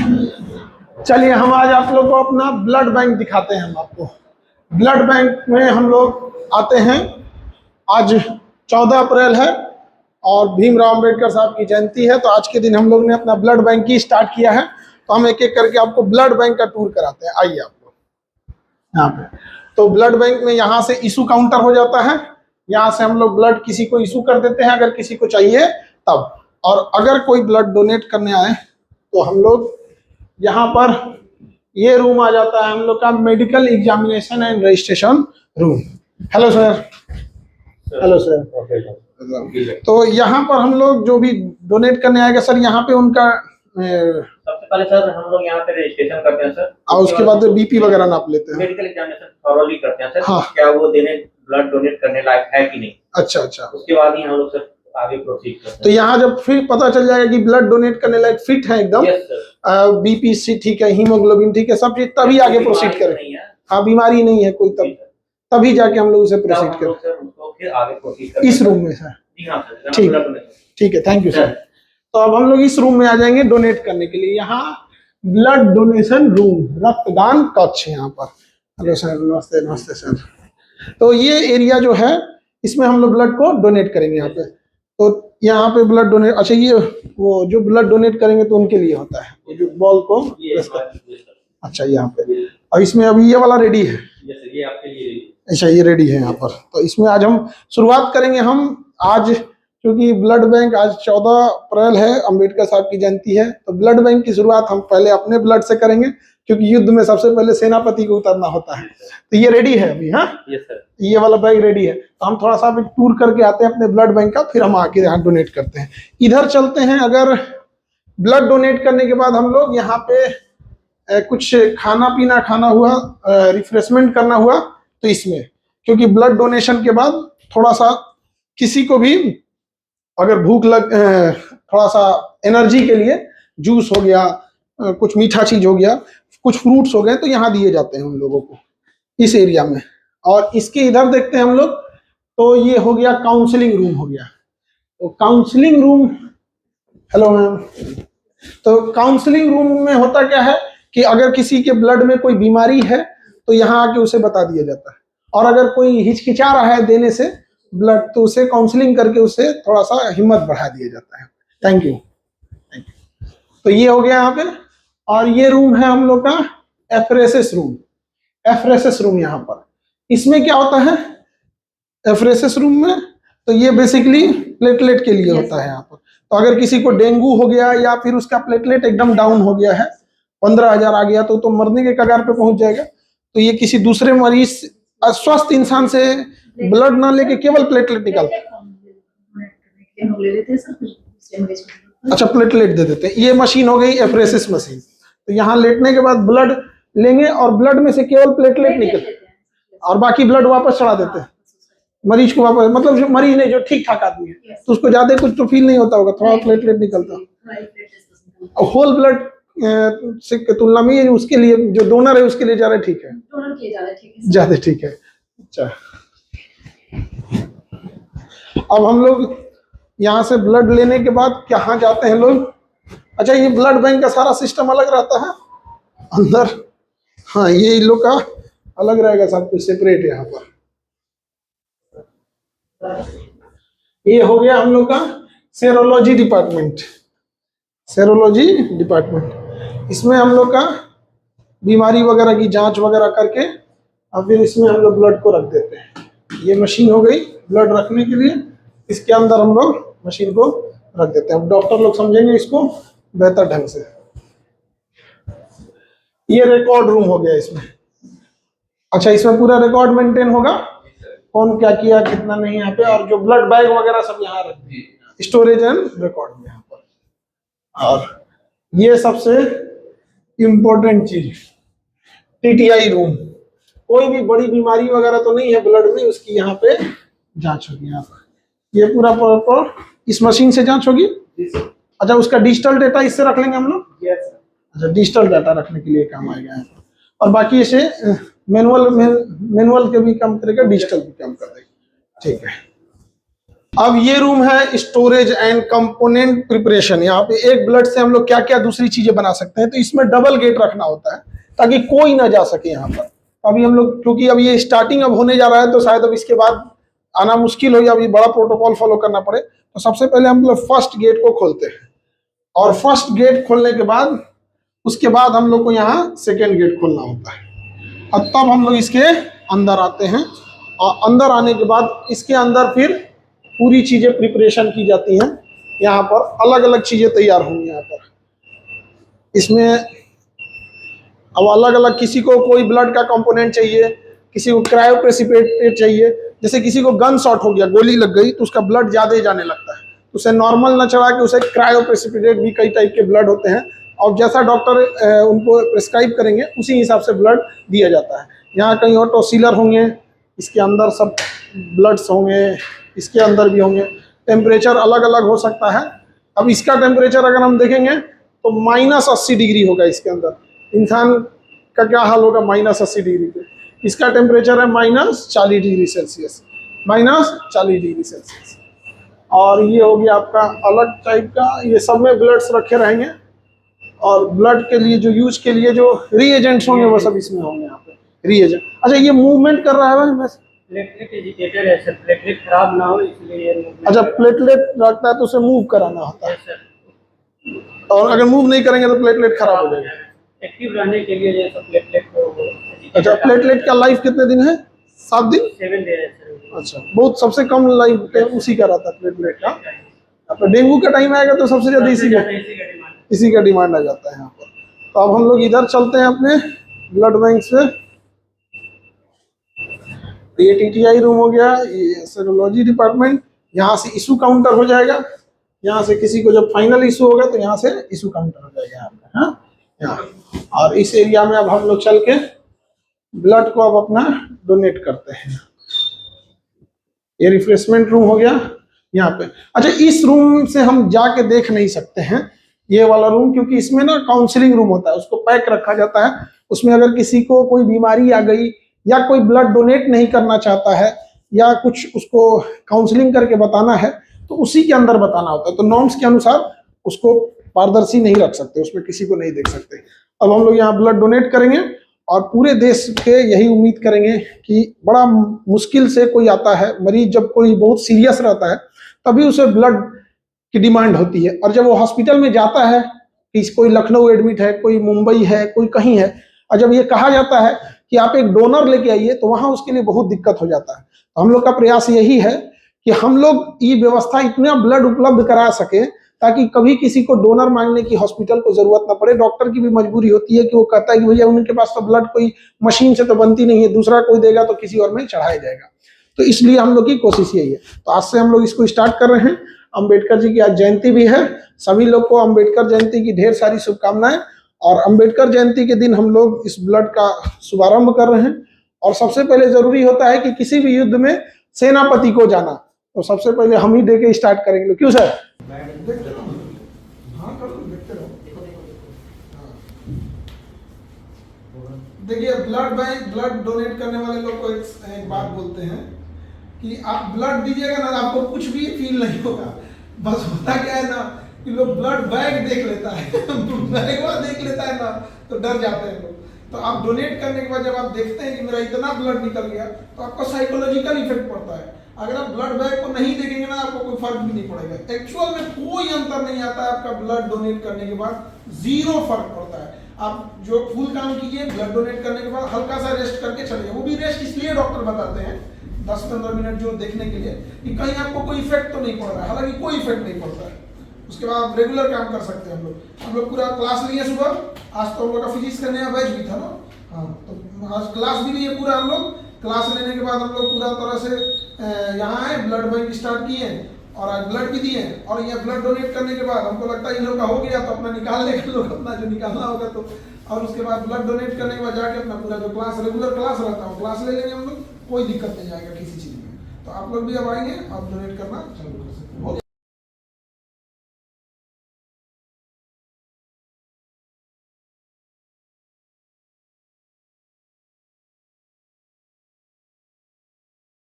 चलिए हम आज आप लोग को अपना ब्लड बैंक दिखाते हैं। हम आपको ब्लड बैंक में हम लोग आते हैं। आज 14 अप्रैल है और भीमराव अंबेडकर साहब की जयंती है, तो आज के दिन हम लोग ने अपना ब्लड बैंक ही स्टार्ट किया है। तो हम एक एक करके आपको ब्लड बैंक का टूर कराते हैं। आइए आपको यहाँ पे। तो ब्लड बैंक में यहाँ से इशू काउंटर हो जाता है। यहाँ से हम लोग ब्लड किसी को इशू कर देते हैं अगर किसी को चाहिए तब। और अगर कोई ब्लड डोनेट करने आए तो हम लोग यहाँ पर ये रूम आ जाता है हम लोग का medical examination and registration room. Hello sir. Hello sir. तो यहाँ पर हम लोग जो भी डोनेट करने आएगा सर, यहाँ पे उनका सबसे पहले सर हम लोग यहाँ पे रजिस्ट्रेशन करते हैं सर, और उसके बाद बीपी वगैरह नाप लेते हैं, मेडिकल एग्जामिनेशन थॉरोली करते हैं सर। हाँ। क्या वो ब्लड डोनेट करने लायक है कि नहीं। अच्छा अच्छा। उसके बाद ही हम लोग सर आगे प्रोसीड करते हैं। तो यहाँ जब फिर पता चल जाएगा कि ब्लड डोनेट करने लायक फिट है एकदम, बीपी सी ठीक है, हीमोग्लोबिन ठीक है, सब चीज, तभी आगे प्रोसीड करें। हाँ, बीमारी नहीं है कोई, तभी जाके हम लोग उसे प्रोसीड करें इस रूम में सर। ठीक है, थैंक यू सर। तो अब हम लोग इस रूम में आ जाएंगे डोनेट करने के लिए। यहाँ ब्लड डोनेशन रूम, रक्तदान कक्ष यहाँ पर। हेलो सर, नमस्ते। नमस्ते सर। तो ये एरिया जो है इसमें हम लोग ब्लड को डोनेट करेंगे यहाँ पे। तो यहाँ पे ब्लड डोनेट, अच्छा ये वो जो ब्लड डोनेट करेंगे तो उनके लिए होता है, ये जो बॉल को अच्छा यहाँ पे। और इसमें अभी ये वाला रेडी है। ये आपके लिए। अच्छा ये रेडी है यहाँ पर। तो इसमें आज हम शुरुआत करेंगे। हम आज क्योंकि ब्लड बैंक आज 14 अप्रैल है, अंबेडकर साहब की जयंती है, तो ब्लड बैंक की शुरुआत हम पहले अपने ब्लड से करेंगे, क्योंकि युद्ध में सबसे पहले सेनापति को उतरना होता है। तो ये रेडी है अभी। हाँ ये वाला बैग रेडी है। तो हम थोड़ा सा अभी टूर करके आते हैं अपने ब्लड बैंक का, फिर हम आके यहाँ डोनेट करते हैं। इधर चलते हैं। अगर ब्लड डोनेट करने के बाद हम लोग यहाँ पे कुछ खाना पीना खाना हुआ, रिफ्रेशमेंट करना हुआ, तो इसमें क्योंकि ब्लड डोनेशन के बाद थोड़ा सा किसी को भी अगर भूख लग, थोड़ा सा एनर्जी के लिए जूस हो गया, कुछ मीठा चीज हो गया, कुछ फ्रूट्स हो गए, तो यहाँ दिए जाते हैं उन लोगों को इस एरिया में। और इसके इधर देखते हैं हम लोग, तो ये हो गया काउंसलिंग रूम हो गया। तो काउंसलिंग रूम, हेलो मैम। तो काउंसलिंग रूम में होता क्या है कि अगर किसी के ब्लड में कोई बीमारी है तो यहाँ आके उसे बता दिया जाता है, और अगर कोई हिचकिचा रहा है देने से ब्लड, तो उसे काउंसलिंग करके उसे थोड़ा सा हिम्मत बढ़ा दिया जाता है। Thank you. तो ये हो गया यहाँ पे। और ये रूम है हम लोग का एफरेसिस रूम। एफरेसिस रूम यहाँ पर, इसमें क्या होता है एफरेसिस रूम में, तो ये बेसिकली प्लेटलेट के लिए होता है यहाँ पर। तो अगर किसी को डेंगू हो गया या फिर उसका प्लेटलेट एकदम डाउन हो गया है, 15,000 आ गया, तो मरने के कगार पे पहुंच जाएगा। तो ये किसी दूसरे मरीज, स्वस्थ इंसान से ब्लड ना लेके केवल प्लेटलेट निकालते हैं। अच्छा, प्लेटलेट दे देते हैं। ये मशीन हो गई एफरेसिस मशीन। तो यहाँ लेटने के बाद ब्लड लेंगे और ब्लड में से केवल प्लेटलेट निकल, और बाकी ब्लड वापस चढ़ा देते हैं मरीज को वापस। मतलब जो मरीज नहीं, जो ठीक ठाक आदमी है, तो उसको ज्यादा कुछ तो फील नहीं होता होगा, थोड़ा प्लेटलेट निकलता है। होल ब्लड से की तुलना में उसके लिए जो डोनर है उसके लिए ज्यादा ठीक है, ज्यादा ठीक है। अच्छा, अब हम लोग यहाँ से ब्लड लेने के बाद कहाँ जाते हैं लोग। अच्छा, ये ब्लड बैंक का सारा सिस्टम अलग रहता है अंदर। हाँ, ये इन लोग का अलग रहेगा, सब कुछ सेपरेट है यहाँ पर। ये हो गया हम लोग का सेरोलॉजी डिपार्टमेंट। सेरोलॉजी डिपार्टमेंट, इसमें हम लोग का बीमारी वगैरह की जांच वगैरह करके और फिर इसमें हम लोग ब्लड को रख देते हैं। ये मशीन हो गई ब्लड रखने के लिए, इसके अंदर हम लोग मशीन को रख देते हैं। डॉक्टर लोग समझेंगे इसको बेहतर ढंग से। ये रिकॉर्ड रूम हो गया इसमें। अच्छा, इसमें पूरा रिकॉर्ड मेंटेन होगा, कौन क्या किया कितना नहीं यहाँ पे, और जो ब्लड बैग वगैरह सब यहाँ रखते हैं, स्टोरेज एंड रिकॉर्ड में यहाँ पर। और ये सबसे इम्पोर्टेंट चीज, टीटीआई रूम। कोई भी बड़ी बीमारी वगैरह तो नहीं है ब्लड में, उसकी यहाँ पे जांच होगी। यहाँ पर ये पूरा प्रॉपर इस मशीन से जांच होगी। अच्छा, उसका डिजिटल डेटा इससे रख लेंगे हम लोग। अच्छा, डिजिटल डाटा रखने के लिए काम आएगा यहाँ पर। और बाकी इसे मैनुअल के भी काम करेगा, डिजिटल भी काम करेगा। ठीक है। अब ये रूम है स्टोरेज एंड कंपोनेंट प्रिपरेशन। यहाँ पे एक ब्लड से हम लोग क्या क्या दूसरी चीजें बना सकते हैं, तो इसमें डबल गेट रखना होता है ताकि कोई ना जा सके यहाँ पर। अभी हम लोग क्योंकि अब ये स्टार्टिंग अब होने जा रहा है, तो शायद अब इसके बाद आना मुश्किल हो या अभी बड़ा प्रोटोकॉल फॉलो करना पड़े, तो सबसे पहले हम लोग फर्स्ट गेट को खोलते हैं, और फर्स्ट गेट खोलने के बाद उसके बाद हम लोग को यहाँ सेकेंड गेट खोलना होता है, और तब हम लोग इसके अंदर आते हैं। और अंदर आने के बाद इसके अंदर फिर पूरी चीजें प्रिपरेशन की जाती हैं। यहाँ पर अलग अलग चीजें तैयार होंगी। यहाँ पर इसमें अब अलग अलग, किसी को कोई ब्लड का कंपोनेंट चाहिए, किसी को क्रायोप्रेसिपिटेट चाहिए। जैसे किसी को गन शॉट हो गया, गोली लग गई, तो उसका ब्लड ज्यादा ही जाने लगता है, तो उसे नॉर्मल ना चढ़ा के उसे क्रायोप्रेसिपिटेट, भी कई टाइप के ब्लड होते हैं, और जैसा डॉक्टर उनको प्रिस्क्राइब करेंगे उसी हिसाब से ब्लड दिया जाता है। यहाँ कहीं ऑटो सीलर होंगे, इसके अंदर सब ब्लड्स होंगे, इसके अंदर भी होंगे। टेम्परेचर अलग अलग हो सकता है। अब इसका टेम्परेचर अगर हम देखेंगे तो -80 डिग्री होगा इसके अंदर। इंसान का क्या हाल होगा -80 डिग्री पे? इसका टेम्परेचर है -40 डिग्री सेल्सियस, -40 डिग्री सेल्सियस। और ये हो गया आपका अलग टाइप का, ये सब में ब्लड्स रखे रहेंगे, और ब्लड के लिए जो यूज के लिए जो रिएजेंट्स होंगे वो सब इसमें होंगे। यहाँ पे रिएजेंट। अच्छा, ये मूवमेंट कर रहा है बस, प्लेटलेट एजिटेटेड है सर, प्लेटलेट खराब ना हो इसलिए। अच्छा, प्लेटलेट रखता है तो उसे मूव कराना होता है, सर, और अगर मूव नहीं करेंगे तो प्लेटलेट खराब हो जाएगा। एक्टिव रहने के लिए ये सब प्लेटलेट को। अच्छा, प्लेटलेट का लाइफ कितने दिन है? 7 दिन। 7 डे है सर। अच्छा, बहुत सबसे कम लाइफ टाइम उसी का रहता है प्लेटलेट का। अब डेंगू का टाइम आएगा तो सबसे ज्यादा इसी का डिमांड आ जाता है यहाँ पर। तो अब हम लोग इधर चलते हैं अपने ब्लड बैंक से। ये टीटीआई रूम हो गया, ये सेरोलॉजी डिपार्टमेंट। यहाँ से इशू काउंटर हो जाएगा। यहाँ से किसी को जब फाइनल इशू होगा तो यहाँ से इशू काउंटर हो जाएगा यहाँ पे। हाँ, यहाँ। और इस एरिया में अब हम लोग चल के ब्लड को अब अपना डोनेट करते हैं। ये रिफ्रेशमेंट रूम हो गया यहाँ पे। अच्छा, इस रूम से हम जाके देख नहीं सकते हैं ये वाला रूम, क्योंकि इसमें ना काउंसलिंग रूम होता है, उसको पैक रखा जाता है। उसमें अगर किसी को कोई बीमारी आ गई या कोई ब्लड डोनेट नहीं करना चाहता है या कुछ उसको काउंसलिंग करके बताना है, तो उसी के अंदर बताना होता है। तो नॉर्म्स के अनुसार उसको पारदर्शी नहीं रख सकते, उसमें किसी को नहीं देख सकते। अब हम लोग यहाँ ब्लड डोनेट करेंगे, और पूरे देश के यही उम्मीद करेंगे कि बड़ा मुश्किल से कोई आता है मरीज, जब कोई बहुत सीरियस रहता है तभी उसे ब्लड की डिमांड होती है। और जब वो हॉस्पिटल में जाता है कि कोई लखनऊ एडमिट है, कोई मुंबई है, कोई कहीं है, और जब ये कहा जाता है कि आप एक डोनर लेके आइए, तो वहां उसके लिए बहुत दिक्कत हो जाता है। तो हम लोग का प्रयास यही है कि हम लोग ये व्यवस्था इतना ब्लड उपलब्ध करा सके ताकि कभी किसी को डोनर मांगने की हॉस्पिटल को जरूरत ना पड़े। डॉक्टर की भी मजबूरी होती है कि वो कहता है कि भैया उनके पास तो ब्लड कोई मशीन से तो बनती नहीं है, दूसरा कोई देगा तो किसी और में चढ़ाया जाएगा। तो इसलिए हम लोग की कोशिश यही है। तो आज से हम लोग इसको स्टार्ट कर रहे हैं। अंबेडकर जी की आज जयंती भी है। सभी लोग को अंबेडकर जयंती की ढेर सारी शुभकामनाएं। और अंबेडकर जयंती के दिन हम लोग इस ब्लड का शुभारंभ कर रहे हैं। और सबसे पहले जरूरी होता है कि किसी भी युद्ध में सेनापति को जाना, तो सबसे पहले हम ही दे के स्टार्ट करेंगे। क्यों सर? देखते रहो। हाँ, करो, देखते रहो। देखिए, ब्लड बैंक, ब्लड डोनेट करने वाले लोग को एक बात बोलते हैं कि आप ब्लड दीजिएगा ना, आपको कुछ भी फील नहीं होगा। बस होता क्या है ना कि लोग ब्लड बैग देख लेता है बैगवा देख लेता है ना, तो डर जाते हैं लोग। तो आप डोनेट करने के बाद जब आप देखते हैं कि मेरा इतना ब्लड निकल गया, तो आपको साइकोलॉजिकल इफेक्ट पड़ता है। अगर आप ब्लड बैग को नहीं देखेंगे ना, आपको कोई फर्क भी नहीं पड़ेगा। एक्चुअल में कोई अंतर नहीं आता है आपका ब्लड डोनेट करने के बाद, 0 फर्क पड़ता है। आप जो फुल काम कीजिए, ब्लड डोनेट करने के बाद हल्का सा रेस्ट करके चलिए। वो भी रेस्ट इसलिए डॉक्टर बताते हैं 10-15 मिनट जो देखने के लिए कि कहीं आपको कोई इफेक्ट तो नहीं पड़ रहा है। हालांकि कोई इफेक्ट नहीं पड़ता है। उसके बाद आप रेगुलर काम कर सकते हैं। हम लोग पूरा क्लास लिए सुबह। आज तो हम लोग का फिजिक्स का नया बैच भी था ना। हाँ, तो आज क्लास भी लिए पूरा। हम लोग क्लास लेने के बाद हम लोग पूरा तरह से यहाँ आए, ब्लड बैंक स्टार्ट किए और आज ब्लड भी दिए। और ये ब्लड डोनेट करने के बाद हमको लगता है इन लोग का हो गया, तो अपना निकाल लेंगे लोग अपना जो निकालना होगा। तो और उसके बाद ब्लड डोनेट करने के बाद जाके अपना पूरा जो क्लास रेगुलर क्लास रहता है क्लास ले लेंगे हम लोग। कोई दिक्कत नहीं आएगा किसी चीज़ में। तो आप लोग भी अब आएंगे, आप डोनेट करना चालू कर सकते हैं।